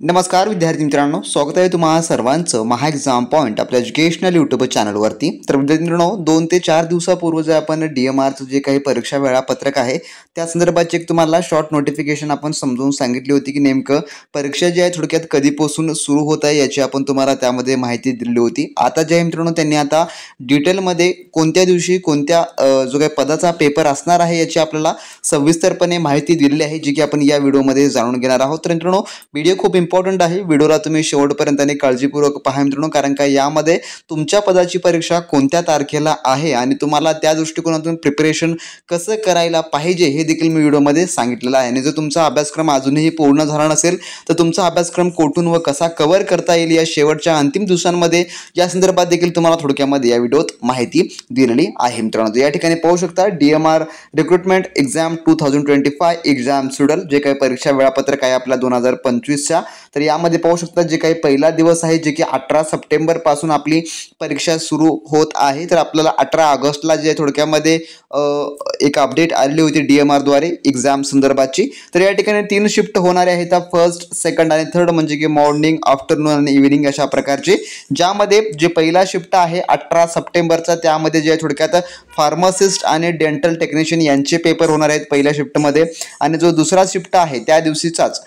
नमस्कार विद्यार्थी मित्रांनो, स्वागत आहे तुम्हा सर्वांचं महा एक्झाम पॉईंट आपल्या एज्युकेशनल यूट्यूब चॅनलवरती। तर विद्यार्थी मित्रांनो, 2 ते 4 दिवसापूर्वी जे आपण DMRचं जे काही परीक्षा वेळापत्रक आहे त्या संदर्भात एक तुम्हाला शॉर्ट नोटिफिकेशन आपण समजून सांगितली होती की नेमकं परीक्षा जी आहे थोडक्यात कधीपासून सुरू होत आहे याची आपण तुम्हाला त्यामध्ये माहिती दिली होती। आता जे मित्रांनो त्यांनी आता डिटेलमध्ये कोणत्या दिवशी कोणत्या जो काही पदाचा पेपर असणार आहे याची आपल्याला सविस्तरपणे माहिती दिलेली आहे, जी की आपण या व्हिडिओमध्ये जाणून घेणार आहोत। तर मित्रांनो, व्हिडिओ खूप इम्पॉर्टंट आहे, व्हिडिओला तुम्ही शेवटपर्यंत आणि काळजीपूर्वक पहा मित्रांनो, कारण का यामध्ये तुमच्या पदाची परीक्षा कोणत्या तारखेला आहे आणि तुम्हाला त्या दृष्टिकोनातून प्रिपरेशन कसं करायला पाहिजे हे देखील मी व्हिडिओमध्ये सांगितलेलं आहे। आणि जर तुमचा अभ्यासक्रम अजूनही पूर्ण झाला नसेल तर तुमचा अभ्यासक्रम कुठून व कसा कव्हर करता येईल या शेवटच्या अंतिम दिवसांमध्ये या संदर्भात देखील तुम्हाला थोडक्यामध्ये या व्हिडिओत माहिती दिलेली आहे मित्रांनो। या ठिकाणी पाहू शकता DMR recruitment exam 2025 exam schedule जे काही परीक्षा वेळापत्रक आहे आपल्या 2025च्या। तर यामध्ये पाहू शकता जे काही पहिला दिवस आहे जे की 18 सप्टेंबर पासून आपली परीक्षा सुरू होत आहे। तर आपल्याला 18 ऑगस्टला जे थोडक्यामध्ये एक अपडेट आलेली होती DMR द्वारे एक्झाम संदर्भाची। तर या ठिकाणी 3 शिफ्ट होणारे आहेत, फर्स्ट सेकंड आणि थर्ड, म्हणजे की मॉर्निंग आफ्टरनून आणि इव्हिनिंग अशा प्रकारचे। ज्यामध्ये जे पहिला शिफ्ट आहे 18 सप्टेंबरचा त्यामध्ये जे थोडक्यात फार्मासिस्ट आणि डेंटल टेक्निशियन यांचे पेपर होणार आहेत पहिल्या शिफ्टमध्ये। आणि जो दुसरा शिफ्ट आहे त्या दिवशीचाच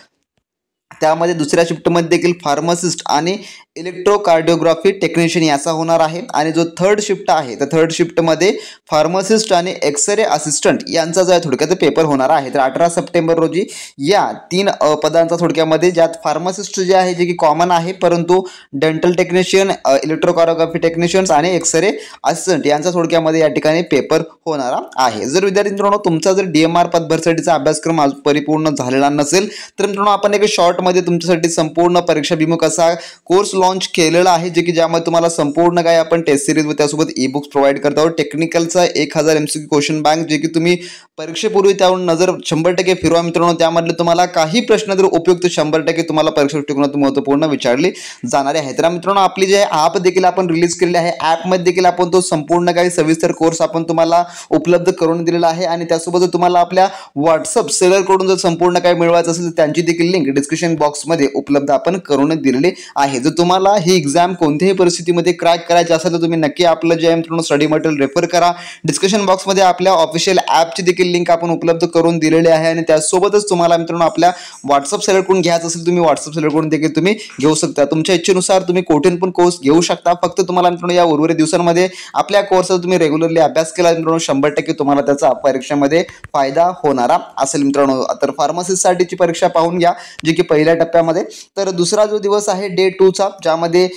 त्यामध्ये दुसऱ्या शिफ्टमध्ये देखील फार्मासिस्ट आणि इलेक्ट्रोकार्डिओग्राफी टेक्निशियन याचा होणार आहे। आणि जो थर्ड शिफ्ट आहे तर थर्ड शिफ्टमध्ये फार्मासिस्ट आणि एक्सरे असिस्टंट यांचा जो आहे थोडक्यात पेपर होणार आहे। तर 18 सप्टेंबर रोजी या 3 पदांचा थोडक्यामध्ये ज्यात फार्मासिस्ट जे आहे जे की कॉमन आहे, परंतु डेंटल टेक्निशियन, इलेक्ट्रोकार्डिओग्राफी टेक्निशियन्स आणि एक्सरे असिस्टंट यांचा थोडक्यामध्ये या ठिकाणी पेपर होणार आहे। जर विद्यार्थी मित्रांनो तुमचा जर DMR पदभरतीचा अभ्यासक्रम आज परिपूर्ण झालेला नसेल तर मित्रांनो आपण एक शॉर्टमध्ये तुमच्यासाठी संपूर्ण परीक्षाभिमुख असा कोर्स लॉन्च केलेला आहे, जे की ज्यामध्ये तुम्हाला संपूर्ण काय आपण टेस्ट सिरीज व त्यासोबत ई बुक्स प्रोव्हाइड करत आहोत। टेक्निकलचा 1000 MCQ क्वेश्चन बँक जे की तुम्ही परीक्षेपूर्वी त्यावर नजर 100% फिरवा मित्रांनो। त्यामधले तुम्हाला काही प्रश्न जर उपयुक्त 100% तुम्हाला परीक्षा दृष्टिकोनातून महत्त्वपूर्ण विचारले जाणारे आहेत। तर मित्रांनो आपली जे ॲप देखील आपण रिलीज केलेली आहे, ॲपमध्ये देखील आपण तो संपूर्ण काही सविस्तर कोर्स आपण तुम्हाला उपलब्ध करून दिलेला आहे। आणि त्यासोबत तुम्हाला आपल्या व्हॉट्सअप सेलरकडून जर संपूर्ण काही मिळवायचं असेल तर त्यांची देखील लिंक डिस्क्रिप्शन बॉक्समध्ये उपलब्ध आपण करून दिलेली आहे। जर तुम्हाला ही एक्झाम कोणत्याही परिस्थितीमध्ये क्रॅक करायची असेल तर तुम्ही नक्की आपलं जे मित्रांनो स्टडी मटेरियल रेफर करा। डिस्क्रिप्शन बॉक्समध्ये आपल्या ऑफिशियल ॲपची देखील लिंक आपण उपलब्ध करून दिलेली आहे। आणि त्यासोबतच तुम्हाला मित्रांनो आपल्या व्हॉट्सअप सेलरकडून घ्यायचं असेल तुम्ही व्हॉट्सअप सेलरकडून देखील तुम्ही घेऊ शकता। तुमच्या इच्छेनुसार तुम्ही कोठून पण कोर्स घेऊ शकता। फक्त तुम्हाला मित्रांनो या उर्वरित दिवसांमध्ये आपल्या कोर्सचा तुम्ही रेग्युलरली अभ्यास केला मित्रांनो 100% तुम्हाला त्याचा परीक्षेमध्ये फायदा होणारा असेल मित्रांनो। तर फार्मसिस्टसाठीची परीक्षा पाहून घ्या जी की पहिल्या टप्प्यामध्ये। तर दुसरा जो दिवस आहे डे 2 चा, ज्यामध्ये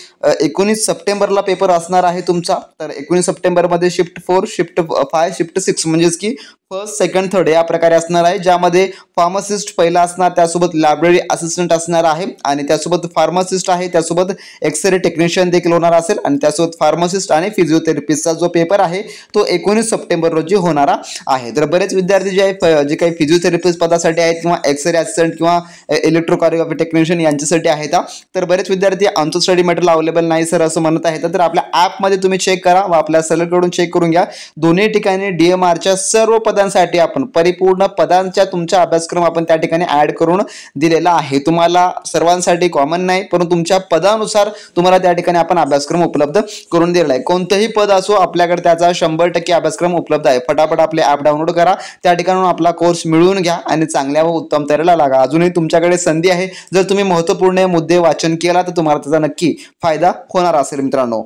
19 सप्टेंबरला पेपर असणार आहे तुमचा। तर 19 सप्टेंबरमध्ये शिफ्ट 4, शिफ्ट 5, शिफ्ट 6 म्हणजेच की फर्स्ट सेकंड थर्ड या प्रकारे असणार आहे। ज्यामध्ये फार्मासिस्ट पहिला असणार, त्यासोबत लायब्ररी असिस्टंट असणार आहे आणि त्यासोबत फार्मासिस्ट आहे, त्यासोबत एक्सरे टेक्निशियन देखील होणार असेल आणि त्यासोबत फार्मासिस्ट आणि फिजिओथेरपिस्टचा जो पेपर आहे तो 19 सप्टेंबर रोजी होणारा आहे। तर बरेच विद्यार्थी जे काही फिजिओथेरपिस्ट पदासाठी आहेत किंवा एक्सरे असिस्टंट किंवा इलेक्ट्रोकार्डिओग्राफी टेक्निशियन यांच्यासाठी आहेत, तर बरेच विद्यार्थी आमचं स्टडी मटेरियल अवेलेबल नाही सर असं म्हणत आहेत। तर आपल्या ॲपमध्ये तुम्ही चेक करा व आपल्या सेलरकडून चेक करून घ्या। दोन्ही ठिकाणी DMRच्या सर्व पदांसाठी आपण परिपूर्ण पदांच्या तुमचा अभ्यासक्रम आपण त्या ठिकाणी ऍड करून दिलेला आहे। तुम्हाला सर्वांसाठी कॉमन नाही, परंतु तुमच्या पदानुसार तुम्हाला त्या ठिकाणी आपण अभ्यासक्रम उपलब्ध करून दिलेला आहे। कोणतेही पद असो आपल्याकडे त्याचा 100% अभ्यासक्रम उपलब्ध आहे। फटाफट आपले ॲप डाउनलोड करा, त्या ठिकाणी आपला कोर्स मिळवून घ्या आणि चांगल्या व उत्तम तयारीला लागा। अजूनही तुमच्याकडे संधी आहे, जर तुम्ही महत्त्वपूर्ण मुद्दे वाचन केला तर तुम्हाला त्याचा नक्की फायदा होणार असेल मित्रांनो।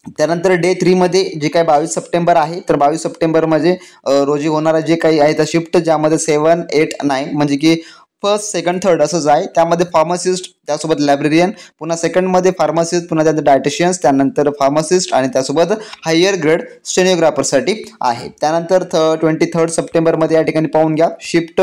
त्यानंतर डे 3 मध्ये जे काही 22 सप्टेंबर आहे, तर 22 सप्टेंबर मध्ये रोजी होणारा जे काही आहे त्या शिफ्ट, ज्यामध्ये 7, 8, 9 म्हणजे की फर्स्ट सेकंड थर्ड असंच आहे। त्यामध्ये फार्मासिस्ट, त्यासोबत लायब्रेरियन, पुन्हा सेकंडमध्ये फार्मासिस्ट, पुन्हा त्यानंतर डायटिशियन्स, त्यानंतर फार्मासिस्ट आणि त्यासोबत हायर ग्रेड स्टेनोग्राफरसाठी आहे। त्यानंतर 23 सप्टेंबरमध्ये या ठिकाणी पाहून घ्या शिफ्ट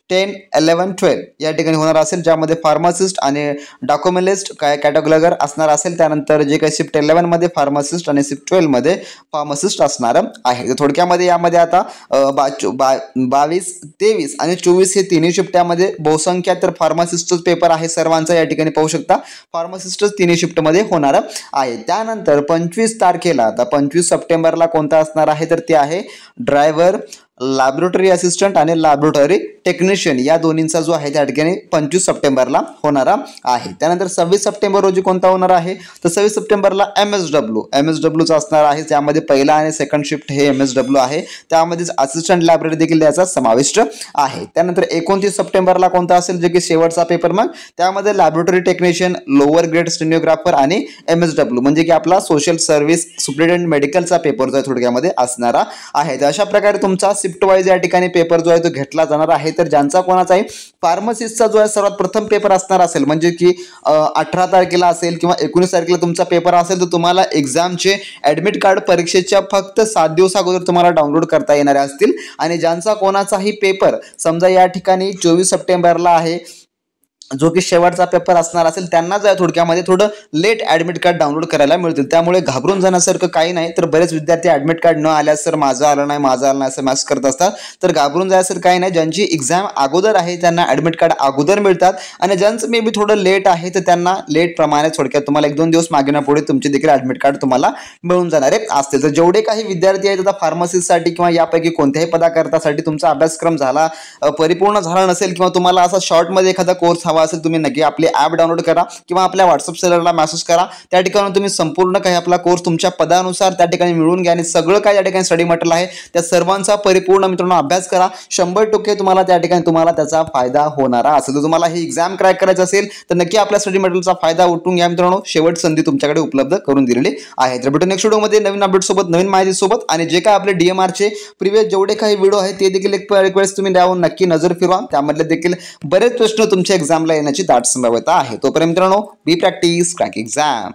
10, 11, 12 या ठिकाणी होणार असेल, ज्यामध्ये फार्मासिस्ट आणि डॉक्युमेंटलिस्ट काय कॅटॉलॉगर असणार असेल। त्यानंतर जे काही शिफ्ट 11 मध्ये फार्मासिस्ट आणि शिफ्ट 12 मध्ये फार्मासिस्ट असणार आहे। थोडक्यामध्ये यामध्ये आता 22, 23 आणि 24 हे तिन्ही शिफ्ट यामध्ये बहुसंख्या तर फार्मासिस्टच पेपर आहे सर्वांचा, या ठिकाणी पाहू शकता फार्मासिस्टच तिन्ही शिफ्टमध्ये होणार आहे। त्यानंतर 25 तारखेला, आता 25 सप्टेंबरला कोणता असणार आहे तर ते आहे ड्रायव्हर, लॅबोरेटरी असिस्टंट आणि लॅबोरेटरी टेक्निशियन या दोन्हींचा जो आहे त्या ठिकाणी 25 सप्टेंबरला होणारा आहे. त्यानंतर 26 सप्टेंबर रोजी कोणता होणार आहे तर 26 सप्टेंबरला MSWचा असणार आहे. त्यामध्ये पहिला आणि सेकंड शिफ्ट हे MSW आहे. त्यामध्येच असिस्टंट लायब्ररी देखील याचा समाविष्ट आहे. त्यानंतर 29 सप्टेंबरला कोणता असेल जे की शेवटचा पेपर, मग त्यामध्ये laboratory technician, lower grade stenographer आणि MSW म्हणजे की आपला सोशल सर्व्हिस सुपरिटेंडेंट मेडिकलचा पेपर जो आहे थोडक्यामध्ये असणारा आहे. तर अशा प्रकारे तुमचा शिफ्ट वाईज या ठिकाणी पेपर जो आहे तो घेतला जाणार आहे. तर ज्यांचा कोणाचा आहे फार्मसिस्टचा जो आहे सर्वात प्रथम पेपर असणार असेल म्हणजे की 18 तारखेला असेल किंवा 19 तारखेला तुमचा पेपर असेल तर तुम्हाला एक्झामचे ॲडमिट कार्ड परीक्षेच्या फक्त 7 दिवस अगोदर तुम्हाला डाउनलोड करता येणारे असतील. आणि ज्यांचा कोणाचाही पेपर समजा या ठिकाणी 24 सप्टेंबरला आहे जो की शेवटचा पेपर असणार असेल त्यांना जर थोडक्यामध्ये थोडं लेट ॲडमिट कार्ड डाउनलोड करायला मिळतील. त्यामुळे घाबरून जाण्यासारखं काही नाही. तर बरेच विद्यार्थी ॲडमिट कार्ड न आल्यास सर माझं आलं नाही असं मॅसेज करत असतात. तर घाबरून जायचं काही नाही. ज्यांची एक्झाम अगोदर आहे त्यांना ॲडमिट कार्ड अगोदर मिळतात आणि ज्यांचं मे बी थोडं लेट आहे तर त्यांना लेट प्रमाणे थोडक्यात तुम्हाला 1-2 दिवस मागे पुढे तुमचे देखील ॲडमिट कार्ड तुम्हाला मिळून जाणारे असतील. तर जेवढे काही विद्यार्थी आहेत आता फार्मसीसाठी किंवा यापैकी कोणत्याही पदाकरतासाठी तुमचा अभ्यासक्रम झाला परिपूर्ण झाला नसेल किंवा तुम्हाला असा शॉर्टमध्ये एखादा कोर्स हवा असेल तुम्ही नक्की आपली ॲप डाउनलोड करा किंवा आपल्या व्हॉट्सअप सेलरला मेसेज करा. त्या ठिकाणी तुम्ही संपूर्ण काही आपला कोर्स तुमच्या पदानुसार त्या ठिकाणी मिळवून घ्या आणि सगळं काय त्या ठिकाणी स्टडी मटेरियल आहे त्या सर्वांचा परिपूर्ण मित्रांनो अभ्यास करा. 100% तुम्हाला त्या ठिकाणी तुम्हाला त्याचा फायदा होणारा असेल. तर तुम्हाला ही एक्झाम क्रॅक करायचं असेल तर नक्की आपल्या स्टडी मटेरियलचा फायदा उठून घ्या मित्रांनो. शेवट संधी तुमच्याकडे उपलब्ध करून दिलेली आहे. तर भेटू नेक्स्ट व्हिडिओमध्ये नवीन अपडेट सोबत नवीन माहिती सोबत. आणि जे काय आपले DMRचे प्रिव्हियस जेवढे काही व्हिडिओ आहेत ते देखील एक रिक्वेस्ट तुम्ही द्यावं नक्की नजर फिरवा. त्यामधले देखील बरेच प्रश्न तुमच्या एक्झामला येण्याची दाट संभाव्यता आहे. तोपर्यंत मित्रांनो बी प्रॅक्टिस क्रॅक एक्झाम.